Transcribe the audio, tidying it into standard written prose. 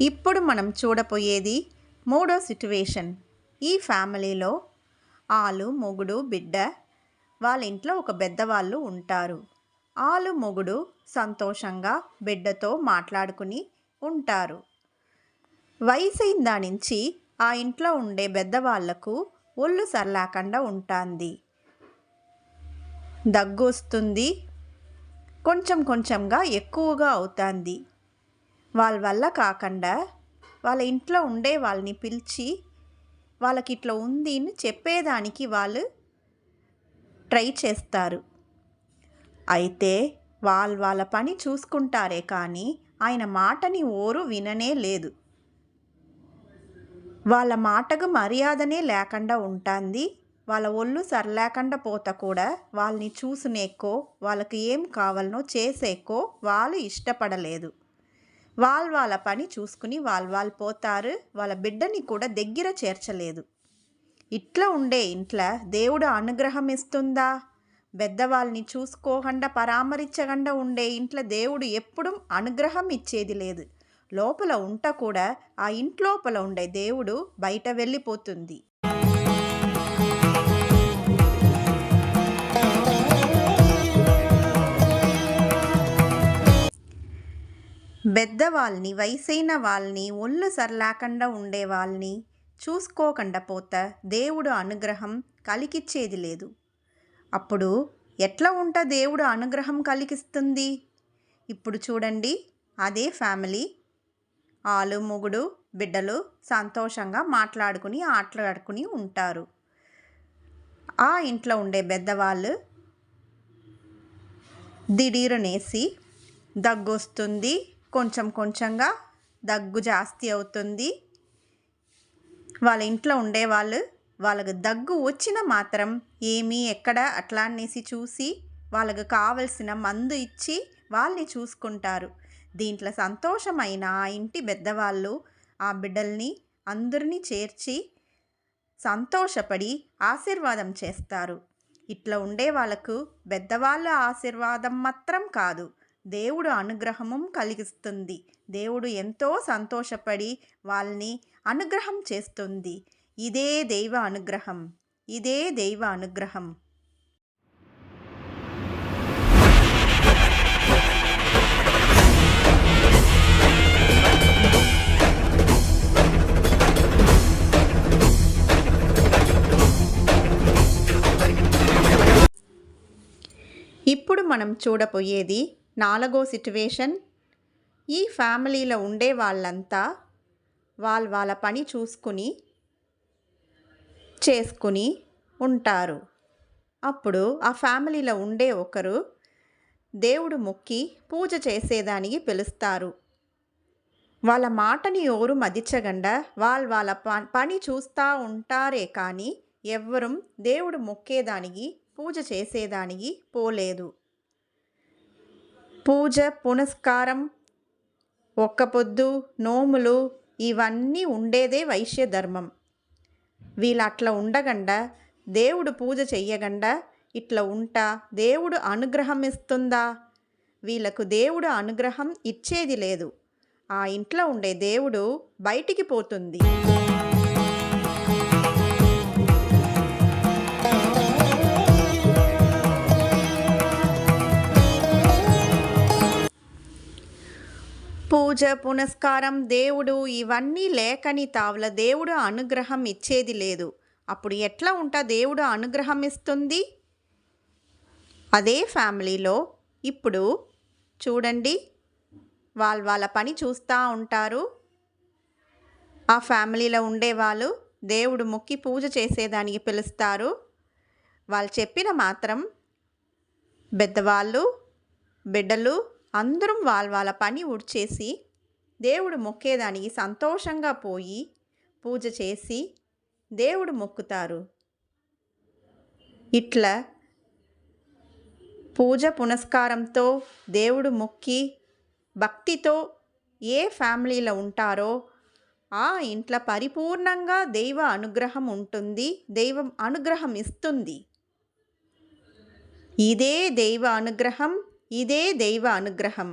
ఇప్పుడు మనం చూడబోయేది మూడో సిట్యువేషన్. ఈ ఫ్యామిలీలో ఆలు, మొగుడు, బిడ్డ వాళ్ళ ఇంట్లో ఒక పెద్దవాళ్ళు ఉంటారు. ఆలు, మొగుడు సంతోషంగా బిడ్డతో మాట్లాడుకుని ఉంటారు. వయసైన దానించి ఆ ఇంట్లో ఉండే పెద్దవాళ్లకు ఒళ్ళు సరలేకుండా ఉంటుంది. దగ్గు వస్తుంది, కొంచెం కొంచెంగా ఎక్కువగా అవుతుంది. వాళ్ళ వల్ల కాకుండా వాళ్ళ ఇంట్లో ఉండే వాళ్ళని పిలిచి వాళ్ళకి ఇట్లా ఉంది అని చెప్పేదానికి వాళ్ళు ట్రై చేస్తారు. అయితే వాళ్ళ పని చూసుకుంటారే కానీ ఆయన మాటని ఓరు విననే లేదు. వాళ్ళ మాటకు మర్యాదనే లేకుండా ఉంటుంది. వాళ్ళ ఒళ్ళు సరలేకుండా పోత కూడా వాళ్ళని చూసునేకో వాళ్ళకి ఏం కావాలనో చేసేకో వాళ్ళు ఇష్టపడలేదు. వాళ్ళ పని చూసుకుని వాళ్ళు పోతారు. వాళ్ళ బిడ్డని కూడా దగ్గర చేర్చలేదు. ఇట్లా ఉండే ఇంట్లో దేవుడు అనుగ్రహం ఇస్తుందా? పెద్దవాళ్ళని చూసుకోకుండా పరామరించకుండా ఉండే ఇంట్లో దేవుడు ఎప్పుడు అనుగ్రహం ఇచ్చేది లేదు. లోపల ఉంట కూడా ఆ ఇంట్లోపల ఉండే దేవుడు బయట వెళ్ళిపోతుంది. పెద్దవాళ్ళని, వయసైన వాళ్ళని, ఒళ్ళు సరలేకుండా ఉండే వాళ్ళని చూసుకోకుండా పోతా దేవుడు అనుగ్రహం కలిగిచ్చేది లేదు. అప్పుడు ఎట్లా ఉంటా దేవుడు అనుగ్రహం కలిగిస్తుంది? ఇప్పుడు చూడండి, అదే ఫ్యామిలీ ఆలు, మొగుడు, బిడ్డలు సంతోషంగా మాట్లాడుకుని ఆటలాడుకుని ఉంటారు. ఆ ఇంట్లో ఉండే పెద్దవాళ్ళు దిడీరనేసి దగ్గొస్తుంది, కొంచెం కొంచెంగా దగ్గు జాస్తి అవుతుంది. వాళ్ళ ఇంట్లో ఉండేవాళ్ళు వాళ్ళకి దగ్గు వచ్చిన మాత్రం ఏమీ ఎక్కడ అట్లా అనేసి చూసి వాళ్ళకి కావలసిన మందు ఇచ్చి వాళ్ళని చూసుకుంటారు. దీంట్లో సంతోషమైన ఆ ఇంటి పెద్దవాళ్ళు ఆ బిడ్డల్ని అందరినీ చేర్చి సంతోషపడి ఆశీర్వాదం చేస్తారు. ఇట్లా ఉండే వాళ్ళకు పెద్దవాళ్ళ ఆశీర్వాదం మాత్రం కాదు, దేవుడు అనుగ్రహము కలిగిస్తుంది. దేవుడు ఎంతో సంతోషపడి వాళ్ళని అనుగ్రహం చేస్తుంది. ఇదే దైవ అనుగ్రహం, ఇదే దైవ అనుగ్రహం. ఇప్పుడు మనం చూడబోయేది నాలుగో సిట్యువేషన్. ఈ ఫ్యామిలీలో ఉండే వాళ్ళంతా వాళ్ళ పని చేసుకుని ఉంటారు. అప్పుడు ఆ ఫ్యామిలీలో ఉండే ఒకరు దేవుడు మొక్కి పూజ చేసేదానికి పిలుస్తారు. వాళ్ళ మాటని ఎవరు మదించకుండా వాళ్ళ పని చూస్తూ ఉంటారే కానీ ఎవ్వరూ దేవుడు మొక్కేదానికి పూజ చేసేదానికి పోలేదు. పూజ పునస్కారం, ఒక్కపొద్దు, నోములు ఇవన్నీ ఉండేదే వైశ్య ధర్మం. వీళ్ళు అట్లా ఉండగండా దేవుడు పూజ చెయ్యగండా ఇట్లా ఉంటా దేవుడు అనుగ్రహం ఇస్తుందా? వీళ్ళకు దేవుడు అనుగ్రహం ఇచ్చేది లేదు. ఆ ఇంట్లో ఉండే దేవుడు బయటికి పోతుంది. పూజ పునస్కారం దేవుడు ఇవన్నీ లేకని తావల దేవుడు అనుగ్రహం ఇచ్చేది లేదు. అప్పుడు ఎట్లా ఉంటా దేవుడు అనుగ్రహం ఇస్తుంది? అదే ఫ్యామిలీలో ఇప్పుడు చూడండి, వాళ్ళ పని చూస్తూ ఉంటారు. ఆ ఫ్యామిలీలో ఉండేవాళ్ళు దేవుడు మొక్కి పూజ చేసేదానికి పిలుస్తారు. వాళ్ళు చెప్పిన మాత్రం పెద్దవాళ్ళు, బిడ్డలు అందరం వాళ్ళ పని ఉడిచేసి దేవుడు మొక్కేదానికి సంతోషంగా పోయి పూజ చేసి దేవుడు మొక్కుతారు. ఇట్లా పూజ పునస్కారంతో దేవుడు మొక్కి భక్తితో ఏ ఫ్యామిలీలో ఉంటారో ఆ ఇంట్లో పరిపూర్ణంగా దైవ అనుగ్రహం ఉంటుంది. దైవం అనుగ్రహం ఇస్తుంది. ఇదే దైవ అనుగ్రహం, ఇదే దైవ అనుగ్రహం.